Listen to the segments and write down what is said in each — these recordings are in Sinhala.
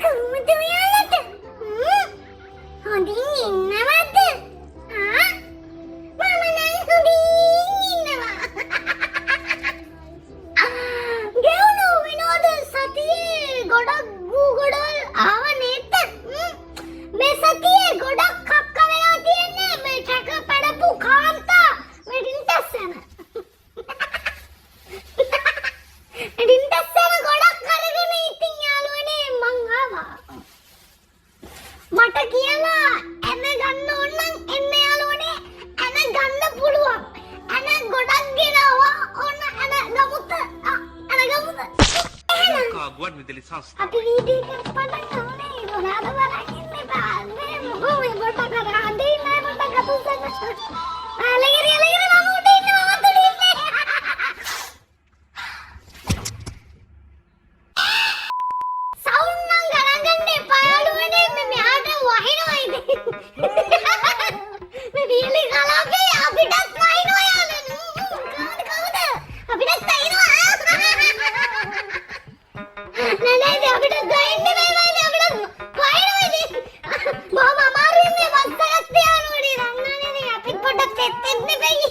කොහොමද ඔයාලට? හොඳින් ඉන්නවද? ආ? මම නම් හොඳින් ඉන්නවා. ගෙවුණු විනෝද සතියේ ගොඩක් ගුගඩොල් ආව නේද? මේ සතියේ ගොඩක් කක්ක වෙලා තියෙන්නේ මේ චක පඩපු කාන්තා වෙඩින් තස්සන. වෙඩින් තස්සන ගොඩක් කරගෙන ඉතින් යාළුවනේ මං ආවා. මට කියලා එන ගන්න ඕන නම් එන්න යාළුවනේ එන ගන්න පුළුවන්. එන ගොඩක් ගෙනවා ඕන එන ගමුත එන ගමුත. කාගුවන් විදුලි සංස්ථාව. අපි වීඩියෝ එක පටන් ගමනේ මොනවාද බලන්නේ බෑ. මේ මොකෝ මොකට කරා දෙන්නේ මට කතුසන. අලගිරි මම උඩ ඉන්නවා මම උඩ ඉන්නේ. සවුන්ඩ් නම් ගණන් ගන්න එපා යාළුවනේ මේ මෙහාට වහිනවා ඉතින්. මේ වියලි කලාපේ අපිටත් වහිනවා යාළුවනේ. කවුද? අපිටත් වහිනවා. නෑ අපිට ගයින්නේ මේ වයිලේ අපිට වහිනවා ඉතින්. මම අමාරුයි මේ බස් එකක් තියානෝනේ රංගානේ ඉතින් අපිත් පොඩ්ඩක් තෙත් නෙවෙයි.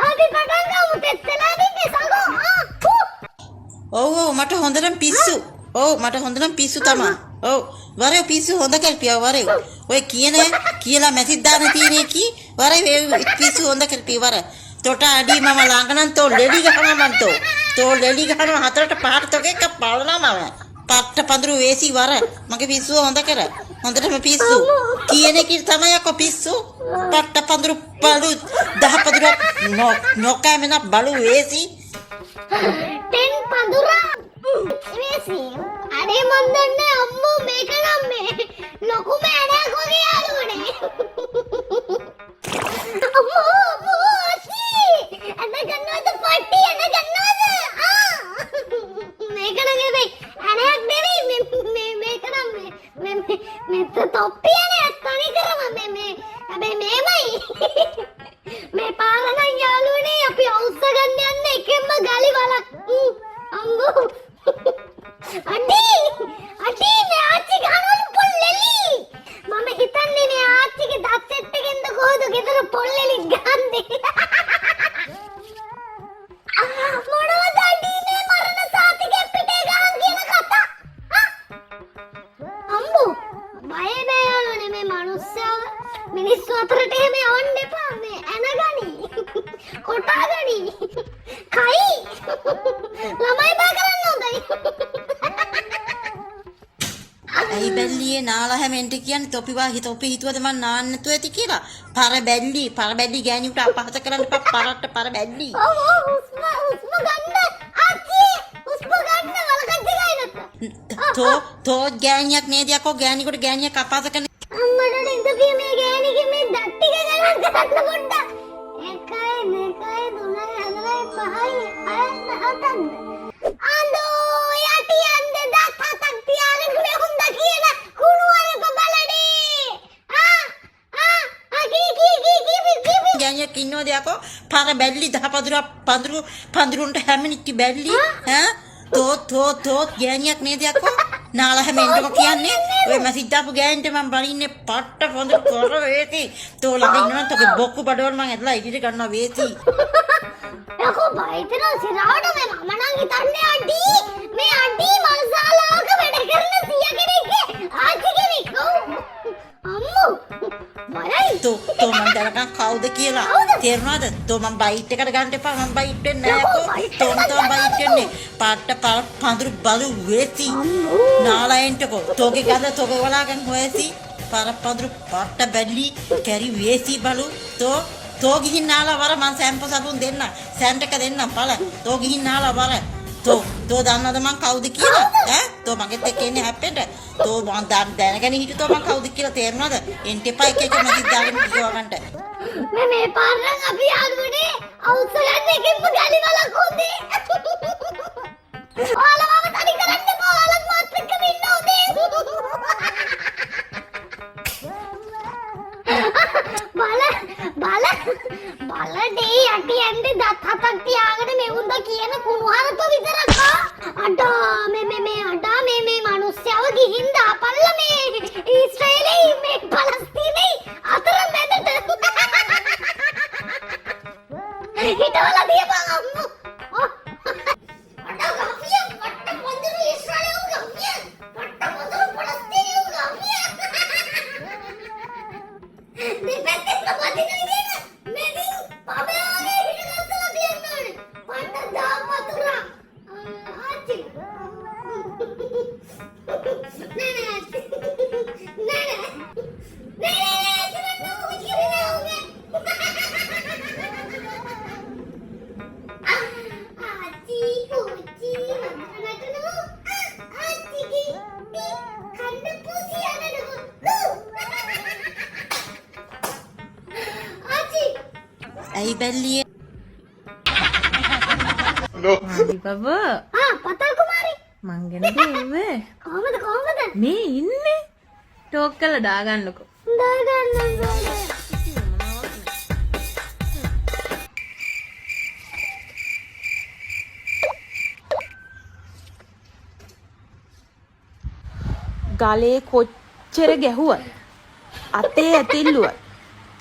අපි පටන් ගමු තෙත්ලා දින්නේ සගෝ. ඔව් මට හොඳටම පිස්සු. ඔව් මට හොඳටම පිස්සු තමයි. ඔව් වරේ පිස්සු හොඳ කල්පියා වරේ. ඔය කියලා මැසිජ් දාන තියෙන්නේ කි වරේ පිස්සු හොඳ කල්පියා වරේ. තොට අඩි මම ළඟ නම් තෝ ලෙලි ගහනවා මන් තෝ ලෙලි ගහනවා හතරට පහට තෝක එක පලනවා මම. පට්ට පඳුරු වේසි වර මගේ පිස්සුව හොඳ කර. හොඳටම පිස්සු. කියන එක තමයි අක පිස්සු. පට්ට පඳුරු බලු 10 පඳුරක් නොකෑමෙන බලු වේසි. ටෙන් පඳුරා වේසි. අනේ මන් දන්නේ අම්මෝ මේක නම් මේ ලොකුම ඇණයක් වගේ යාළුවනේ. අම්මෝ අන්න ගන්නවද පට්ටි අන්න ගන්නවද? මේක නම් නෙවෙයි ඇණයක් නෙවෙයි මේක නම් මේ තොප්පියනේ තනි කරම මේ හැබැයි මේමයි. මේ පාර නම් යාළුවනේ අපි අවුස්ස ගන්න යන්නේ එකෙන්ම ගලි වලක්. අම්මෝ අඩි මේ ආච්චි ගහනවලු පොල්ලෙලි. මම හිතන්නේ මේ ආච්චිගේ දත් සෙට් එකෙන්ද කොහොද ගෙදර පොල්ලෙලි ගන්නේ. මොනවද අඩි මේ මරණ සාතිකේ පිටේ ගහන් කියන කතා. අම්මෝ බය බෑයෝනේ මේ මිනිස්සුව මිනිස්සු අතරට එහෙම යවන්න එපා. මේ ඇනගනි කොටාගනි කයි ළමයි බය කරන්න හොඳයි. ඇයි බැල්ලියේ නාලා හැමෙන්ට කියන්නේ තොපි හිතුවද මං නාන්න නැතුව ඇති කියලා. පර බැල්ලි ගෑණියට අපහාස කරන්න එපා. පර බැල්ලි. ඔව් හුස්ම ගන්න ආච්චි හුස්ම ගන්න වලකච්ච ගයිනත්. තෝ ගෑණියක් නේද යකෝ ගෑණියෙකුට ගෑණියක් අපහාස කරන. අම්මට ඉඳපිය මේ ගෑණිගේ මේ දත් ටික ගණන් කරන්න පොඩ්ඩක්. 1 2 3 4 5 6 7 අඳෝ යටි යන්නේ දත් හතක් තියාගෙන මේ හොඳ කියන කුණුවරක බලඩේ. කී ගෑණියක් ඉන්නවද යකෝ? පර බැල්ලි 10 පඳුරුන්ට හැමනිච්ච බැල්ලි. තෝ ගෑණියක් නේද යකෝ? නාලා හැමෙන්ටම කියන්නේ ඔය මැසිජ් දාපු ගෑණිට මම බලින්නේ පට්ට පඳුරු කර වේති. තෝ ළඟ ඉන්නවනම් තෝගේ බොක්කු බඩවල මම ඇදලා ඉදිරියට ගන්නවා වේති. යකෝ බයිතන සිරාවට මේ මම නම් හිතන්නේ අඩි මේ අඩි මල්සාලාවක වැඩ කරන සිය කෙනෙක්ගේ ආච්චි කෙනෙක්. අම්මෝ බයයි. තෝ මම දැනගන්න කවුද කියලා තේරුණාද? තෝ මම බයිට් එකට ගන්න එපා. මම බයිට් වෙන්නේ නැහැ යකෝ. තෝ බයිට් වෙන්නේ පට්ට පඳුරු බලු වේති. නාලයෙන්ටකෝ තෝගේ ගඳ තෝගේ වලාගෙන් හොයසි. පර පඳුරු පට්ට බැල්ලි කැරි වේසි බලු. තෝ ගිහින් නාලා වර මං සැම්පු සබුන් දෙන්න. සැන්ට් එක දෙන්නම් පළ. තෝ ගිහින් නාලා වර. තෝ දන්නවද මං කවුද කියලා? තෝ මගෙත් එක්ක ඉන්නේ හැප්පෙන්න. තෝ මං දැනගෙන හිටියෝ මං කවුද කියලා තේරුණාද? එන්ට එපා එක මැසිජ් දාගෙන ඉවවන්න. මේ පාරෙන් අපි යාළුවනේ අවුස්ස ගන්න එකෙන්ම ගලි වලක් හොඳේ. ඔයාලම තනි කරන්න එපා. ඔයාලත් මාත් එක්කම ඉන්න ඕනේ. බලඩේ යටි ඇන්දේ දත් හතක් තියාගෙන මෙවුන්ද හිටවලා තියපන් අම්මෝ. අඩ ගම්මිය පට්ට පොඳුරු ඉස්රායල් ගම්මිය. පට්ට පොඳුරු පොළස්තීනිය ගම්මිය. දෙපැත්තේ පදින විදිහට මෙදින් පබාගේ හිටගස්සලා තියන්න ඕනේ. පට්ට දාපතුරා. ආච්චි. නෑ ආච්චි. නෑ ඇයි බැල්ලියේ ආදි බබා පතල් කුමාරි මං ගැන දෙන්නේ කොහමද මේ ඉන්නේ ටෝක් කරලා දාගන්නකෝ දාගන්න ගලේ කොච්චර ගැහුවත් අතේ ඇතිල්ලුවත්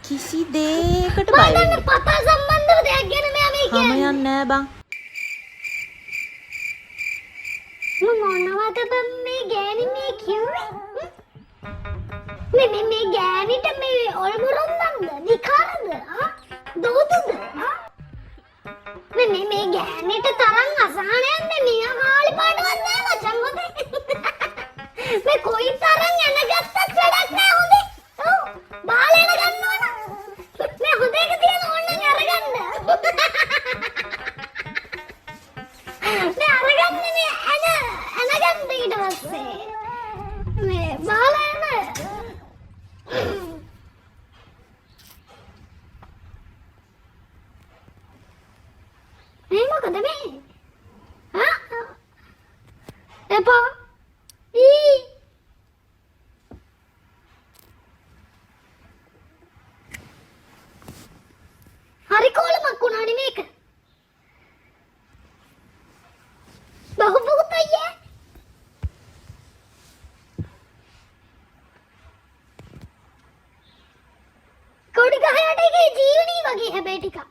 කිසි දෙයකට බය වෙන්නේ පතල් සම්බන්ධව දෙයක් ගැන මෙයා මේ නැහැ. යන්නේ නෑ බං. මොනවද බම් මේ ගෑණි මේ කිව්වේ? මේ ගෑණිට මේ ඔල්මුරුන්දන්ද නිකාරද? දෝතුද? මේ ගෑණිට තරම් අසහනයක් මෙයා කාලි පාටවත් නෑ මචං හොදේ. මේ කොයි තරම් යනගත්තත් වැඩක් නෑ හොදේ. ඔව් බාලේන ගන්නවන. මේ හොදේක තියන ඕනනම් අරගන්න. මේ අරගන්නේ මේ අනගන්න ඊට පස්සේ. මේ බාලේන මේ මොකද මේ? එපා හරි කොලමක් වුණානේ මේක. බහු බහුත් අයියා. කොඩි ගහයට එකේ ජීවනී වගේ හැබැයි ටිකක්.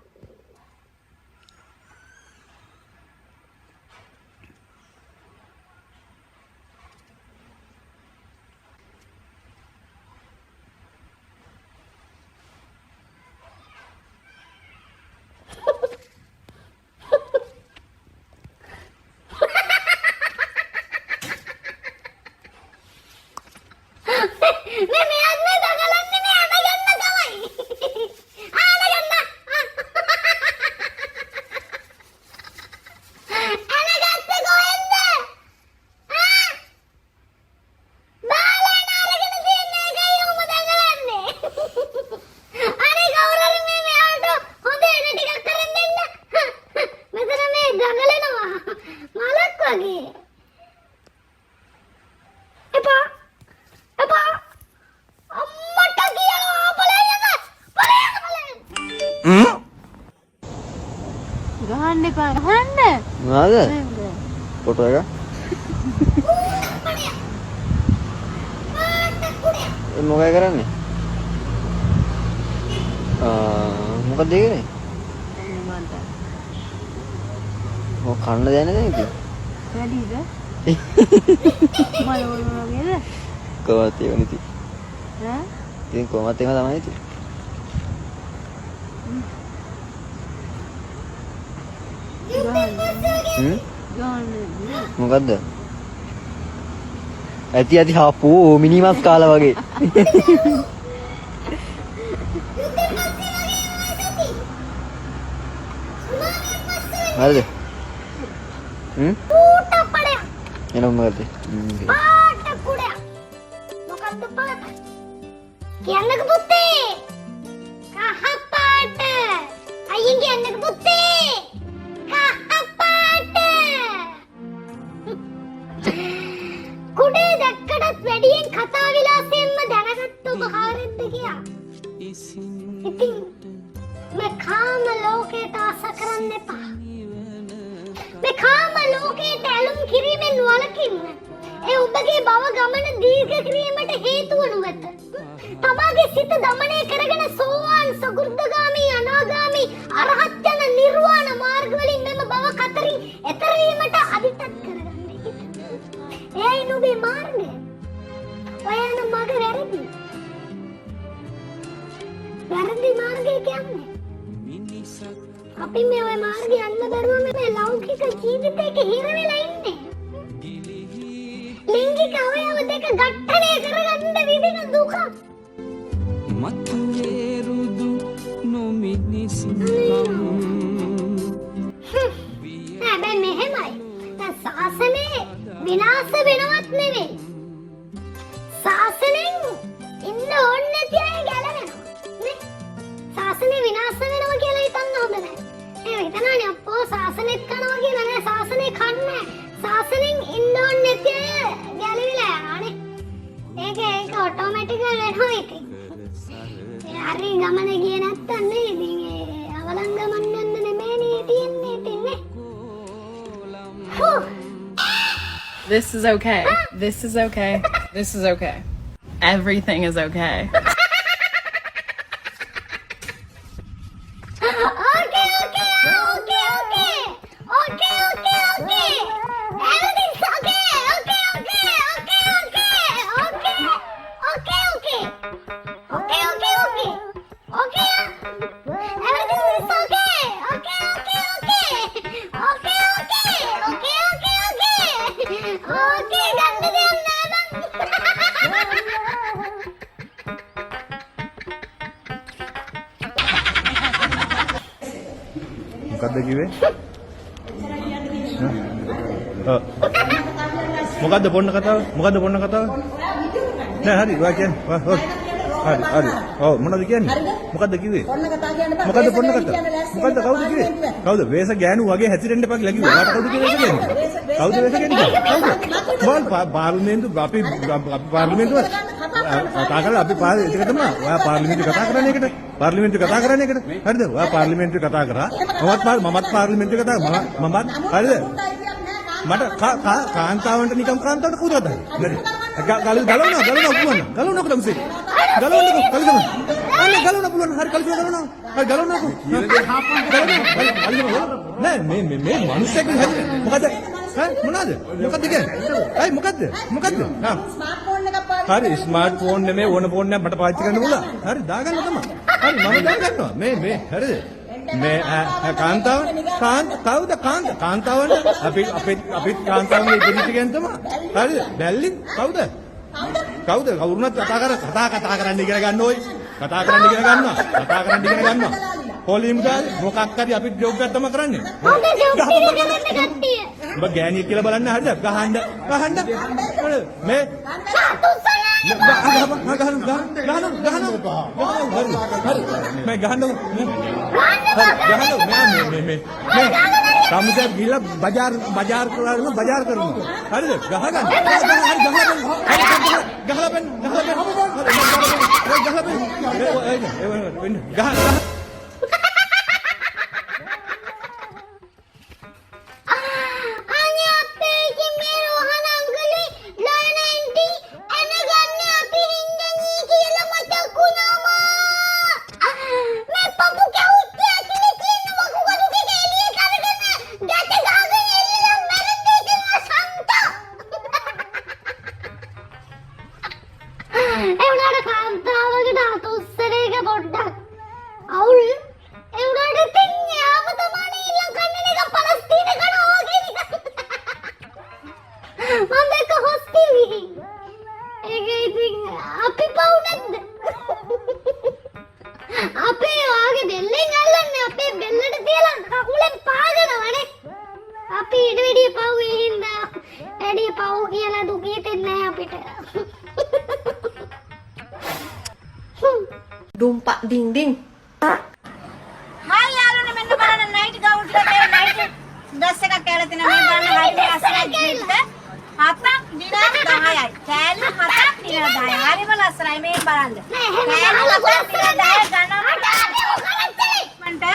ගහන්න එපා ගහන්න. මොනවද? ෆොටෝ එක. ඒ මොකයි කරන්නේ? මොකද දෙන්නේ? මොක කන්න දෙන්නේ නැද්ද ඉතින්? වැඩිද? මල වගේද? කොහොමද ඒ වනිති? ඈ? ඉතින් කොහොමද එහෙම තමයි ඉතින්. මොකද්ද? ඇති හපෝ මිනිමස් කාලා වගේ. හරිද? ඌටපඩයක්. එනවා මොකද? පාට කුඩයක්. මොකද්ද පාට? කියන්නක පුතේ. කහ පාට. අයියෙන් කියන්නක පුතේ. කුඩේ දැක්කටත් වැඩියෙන් කතා විලාසයෙන්ම දැනගත්ත ඔබ හරියද කියා. ඉතින් මේ කාම ලෝකයට ආස කරන්න එපා. මේ කාම ලෝකයට ඇලුම් කිරීමෙන් වළකින්න. ඒ ඔබගේ භව ගමන දීර්ඝ කිරීමට හේතු වනු ඇත. තමාගේ සිත දමනය කරගෙන සෝවාන් සකෘදාගාමි අනාගාමි අරහත් යන මාර්ගය. ඔය යන මග වැරදි. වැරදි මාර්ගය කියන්නේ. අපි මේ ඔය මාර්ගය යන්න බැරුව මේ ලෞකික ජීවිතයක හිර වෙලා ඉන්නේ. ලිංගික අවයව දෙක ඝට්ටණය කරගන්න විදින දුක. මතුවේරුදු නොමිනිසිකම් හැබැයි මෙහෙමයි. දැන් ශාසනය විනාශ වෙනවත් නෙවෙයි. ශාසනයෙන් ඉන්න ඕනේ නැති අය ගැලවෙනවා. නේ? ශාසනය විනාශ වෙනවා කියලා හිතන්න හොඳ නැහැ. ඒ හිතනවානේ අපෝ ශාසනෙත් කනවා කියලා නෑ. ශාසනය කන්නේ. ශාසනයෙන් ඉන්න ඕනේ නැති අය ගැලවිලා යනවානේ. ඒක ඔටෝමැටික් වෙනවා ඉතින්. හරි ගමන ගියේ නැත්තම් නේ ඉතින් ඒ අවලං ගමන් යන්න නෙමෙයිනේ තියෙන්නේ ඉතින් නේ. This is okay. This is okay. This is okay. Everything is okay. මොකද්ද කිව්වේ? මොකද්ද පොන්න කතාව? මොකද්ද පොන්න කතාව? නෑ හරි ඔයා කියන්නේ. හරි. ඔව් මොනවද කියන්නේ? මොකද්ද කිව්වේ? පොන්න කතාව කියන්න බෑ. මොකද්ද පොන්න කතාව? මොකද්ද කවුද කිව්වේ? කවුද? වේස ගෑනු වගේ හැසිරෙන්න එපා කියලා කිව්වා. ඔයාට කවුද කිව්වේ වේස ගෑනු? කවුද වේස ගෑනු? කවුද? පාර්ලිමේන්තු අපි පාර්ලිමේන්තුව කතා කරලා අපි ඒක තමයි. ඔයා පාර්ලිමේන්තු කතා කරන්නේ ඒකට. පාර්ලිමේන්තු කතා කරන්නේ ඒකට. හරිද? ඔයා පාර්ලිමේන්තු කතා කරා. මමත් පාර්ලිමේන්තු කතා මමත් හරිද? මට කාන්තාවන්ට නිකම් කාන්තාවට කවුද හදන්නේ? නේද? ගලවනවා පුළුවන්. ගලවනවා කොහොමද? ගලවන්නකො. අන්න ගලවන්න පුළුවන්. හරි ගලවනවා. හරි ගලවන්නකො. නෑ මේ මිනිස්සෙක් මොකද? මොනවාද? මොකද්ද කියන්නේ? අය මොකද්ද? හා හරි ස්මාර්ට්ෆෝන් නෙමෙයි ඕන ෆෝන් එකක් මට පාවිච්චි කරන්න පුළුවන්. හරි දාගන්න තමයි. හරි මම දාගන්නවා. මේ හරිද? මේ කාන්තාව කවුද කාන්තාවන්ට අපි කාන්තාවන්ගේ ඉදිරියට ගෙන තමයි. හරිද? බැල්ලි කවුද? කවුරුනත් කතා කරන්න ඉගෙන ගන්න ඕයි. කතා කරන්න ඉගෙන ගන්නවා. පොලිම් ගානේ මොකක් හරි අපි ජොබ් එකක් තමයි කරන්නේ. ඔබ ගෑණියෙක් කියලා බලන්න හරිද? ගහන්න. මේ ගහන්න. මේ ගහන්න. මේ සමුදේ ගිහලා බજાર කරනවා. හරිද? ගහගන්න. ගහලා Dumpak dinding. Hai යාළුවනේ මෙන්න බලන්න නයිට් ගවුන් ටිකේ නයිට් ඩ්‍රස් එකක් කියලා තියෙනවා මේ බලන්න හරියට අස්සයි ගිහින් හතක් දින 10යි. කෑලි හතක් දින 10යි. හරිම ලස්සනයි මේ බලන්න. කෑලි හතක් දින 10 ගණන් මන්ට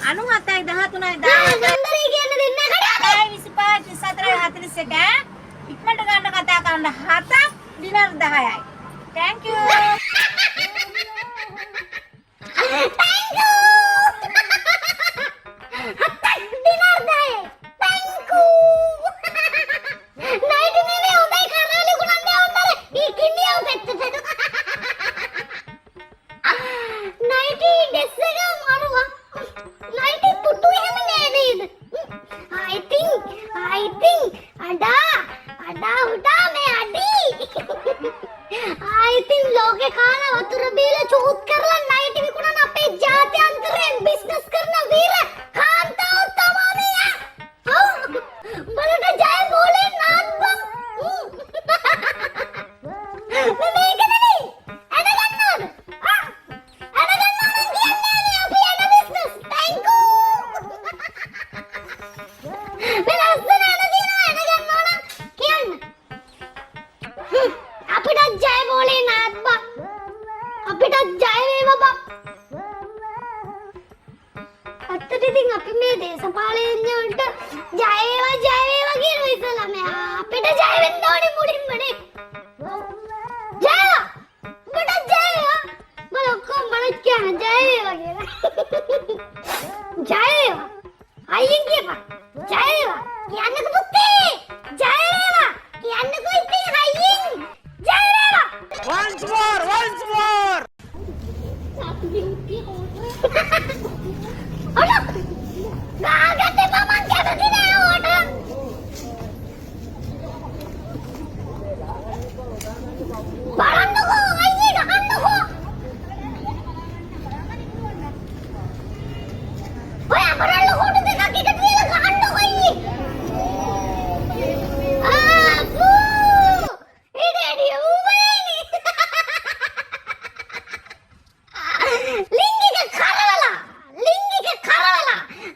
97යි 13යි 10යි කියන්නේ දෙන්නේ නැහැ. 25 24 41 ඉක්මනට ගන්න කතා කරන්න හතක් දින 10යි. Thank you. Night නෙවෙයි හොඳයි කරාලි ගුණ අත්තට ඉතින් අපි මේ දේශපාලනඥයන්ට ජය වේවා කියනවා ඉතලා මේ අපිට ජය වෙන්න ඕනේ මුලින්මනේ. ජය වේවා. උඹට ජය වේවා. මම ඔක්කොම බලත් කියන ජය වේවා කියලා. ජය වේවා. අයියෙන් කියපන්. ජය වේවා. කියන්නකෝ පුතේ. ජය වේවා. කියන්නකෝ ඉතින් අයියෙන්. ජය වේවා. once more අඩෝ ගාගත්තේ මම කැමති නෑ ඕට බලන්නකෝ අයියේ ගහන්නකෝ ඔය අපරල්ල කොට දෙකක් එක තියලා ගහන්නකෝ අයියේ ඉඩේඩිය උඹයනේ ලිංගික කරවලා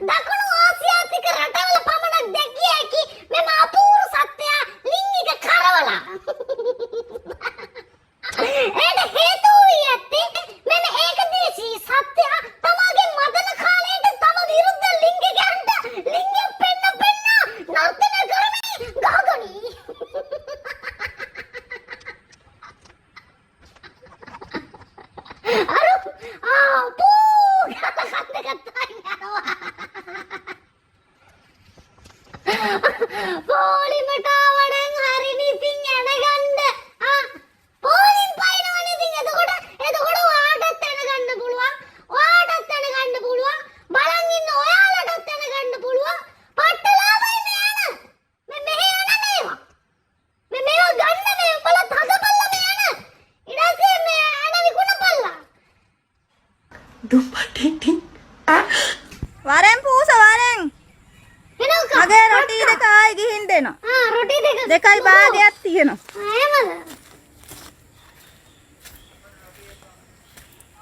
දකුණු ආසියාතික රටවල පමණක් දැකිය හැකි මෙම අපූර්ව සත්‍යය ලිංගික කරවලා. එයට හේතු වී ඇත්තේ මෙම ඒකදේශී සත්‍යය තමාගේ මදන කාලයට තම විරුද්ධ ලිංගිකයන්ට ලිංගය පෙන්න නර්තන කරමින් ගහගනී. පොලිමට ආවනම් හරිනේ ඉතින් ඇනගන්න. පොලින් පයින්නවනේ ඉතින් එතකොට ඔයාටත් ඇනගන්න පුළුවන්. බලන් ඉන්න ඔයාලටත් ඇනගන්න පුළුවන්. පට්ටලාවයි මේ ඇන. මෙහෙ ඇන මේවා. මේවා ගන්න මේ උඹලා තගපල්ලා මේ ඇන. ඊටසේ මේ ඇන විකුණපල්ලා. Dumpa ding ding. වරෙන් පූස වරෙන්. මගේ රොටි දෙක ආයි ගිහින් දෙනවා. රොටි දෙකයි භාගයක් තියෙනවා. එහෙමද?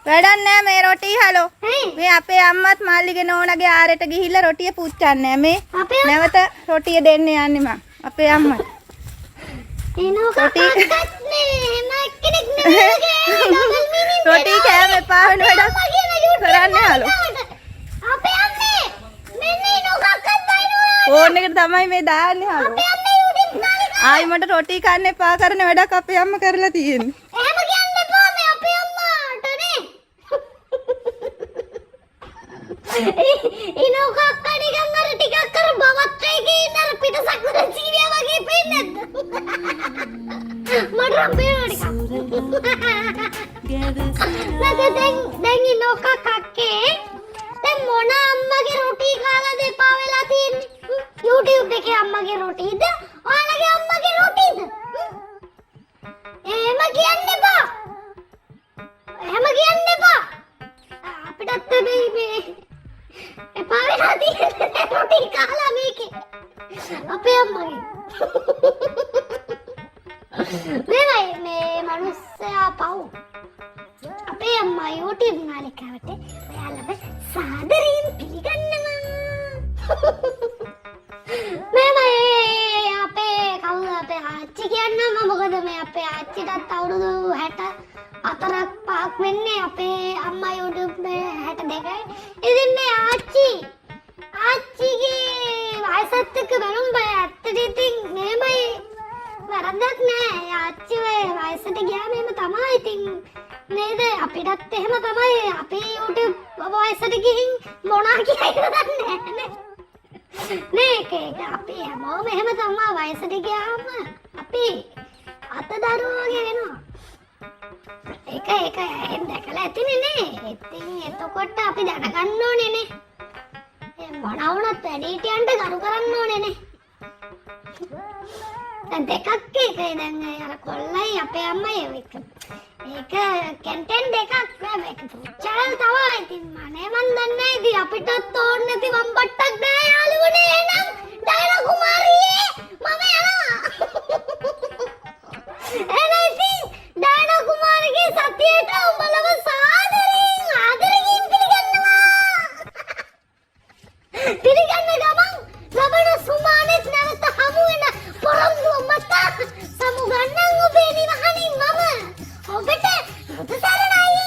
වැඩක් නෑ මේ රොටි හලෝ. හේ. මේ අපේ අම්මත් මල්ලිගේ නෝනාගේ ආරෙට ගිහිල්ලා රොටිය පුච්චන්නේ මේ. අපේ නැවත රොටිය දෙන්න යන්නේ මං. අපේ අම්මා. රොටි රොටි කෑම එපා වෙන වැඩක් කරන්නේ හලෝ. අපේ අම්මේ මෙන්න ඉනෝකක්වත් බයිනවා. ෆෝන් එකට තමයි මේ දාන්නේ හලෝ. අපේ අම්මේ උඩින් නාලේ. ආයි මට රොටි කන්න එපා කරන වැඩක් අපේ අම්මා කරලා තියෙන්නේ. එහෙම කියන්න එපා මේ අපේ අම්මාට නේ. ඉනෝකක් කඩිගම් අර ටිකක් කර බවත් එකේ ඉන්න අර පිටසක්වර ජීවියා වගේ පේන්නේ නැද්ද? මට රම්බේනවා ටිකක්. දැන් ඉනෝකක් අක්කේ දැන් මොන අම්මගේ රොටි කාලාද එපා වෙලා තියෙන්නේ? YouTube එකේ අම්මගේ රොටිද? ඔයාලගේ අම්මගේ රොටිද? එහෙම කියන්න එපා. අපිටත් මේ එපා වෙලා තියෙන්නේ රොටි කාලා මේකේ. අපේ අම්මගේ. මේ මනුස්සයා පව්. අපේ අම්මා YouTube නාලිකාවට ඔයාලව සාදරයෙන් පිළිගන්නවා. අපේ කවුද අපේ ආච්චි කියන්නම මොකද මේ අපේ ආච්චිටත් අවුරුදු 64ක් 5ක් වෙන්නේ අපේ අම්මා YouTube 62යි. ඉතින් මේ ආච්චිගේ වයසත් එක්ක බැලුම් බය ඇත්තට ඉතින් මේමයි වැරද්දක් නෑ. ආච්චි වයසට ගියාම එහෙම තමයි ඉතින් නේද? අපිටත් එහෙම තමයි. අපේ YouTube වයසට ගිහින් මොනා කියයිද දන්නේ නෑ නේ. අපි හැමෝම එහෙම තමයි වයසට ගියාම අපි අතදරුවෝ වගේ වෙනවා. ඒක එහෙම දැකලා ඇතිනේ නේ. ඉතින් එතකොට අපි දැනගන්න ඕනේ නේ. මොනවා වුණත් වැඩිහිටියන්ට ගරු කරන්න ඕනේ නේ. දැන් දෙකක් දැන් අර කොල්ලයි අපේ අම්මයි ඒක කන්ටෙන්ට් දෙකක් මේක පුච්චාල් තමයි. ඉතින් මනේ මන් දන්නේ ඉතින් අපිටත් ඕනේ නැති වම්බට්ටක් නෑ යාළුවනේ. එහෙනම් ඩයනා කුමාරියේ මම යනවා. එහෙනම් ඉතින් ඩයනා කුමාරිගේ සතියේට උඹලව ආදරයෙන් පිළිගන්නවා. පිළිගන්න ගමන් ලබන සුමානෙත් නැවත හමු වෙන පොරොන්දුව මත සමුගන්නම් ඔබේ නිවහනින් මම ඔබට බුදු සරණයි.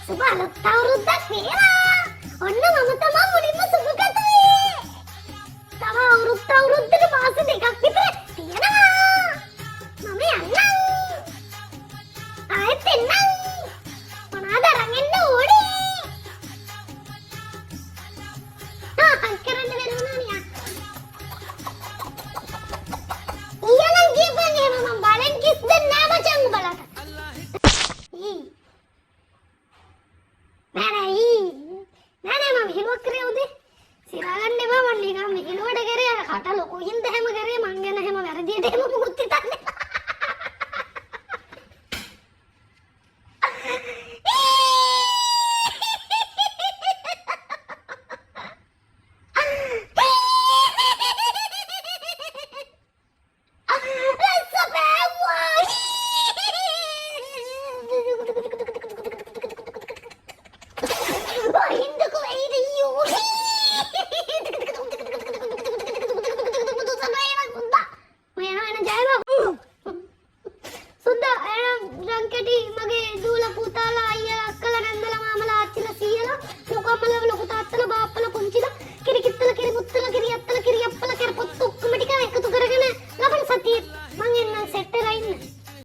සුබ අලුත් අවුරුද්දක් වේවා. ඔන්න මම තමයි සිරා ගන්න එපා මම නිකන් මේලුවට කරේ කට ලොකු හින්දා හැම කරේ මං ගැන හැම වැරදියට හැම මොකුත්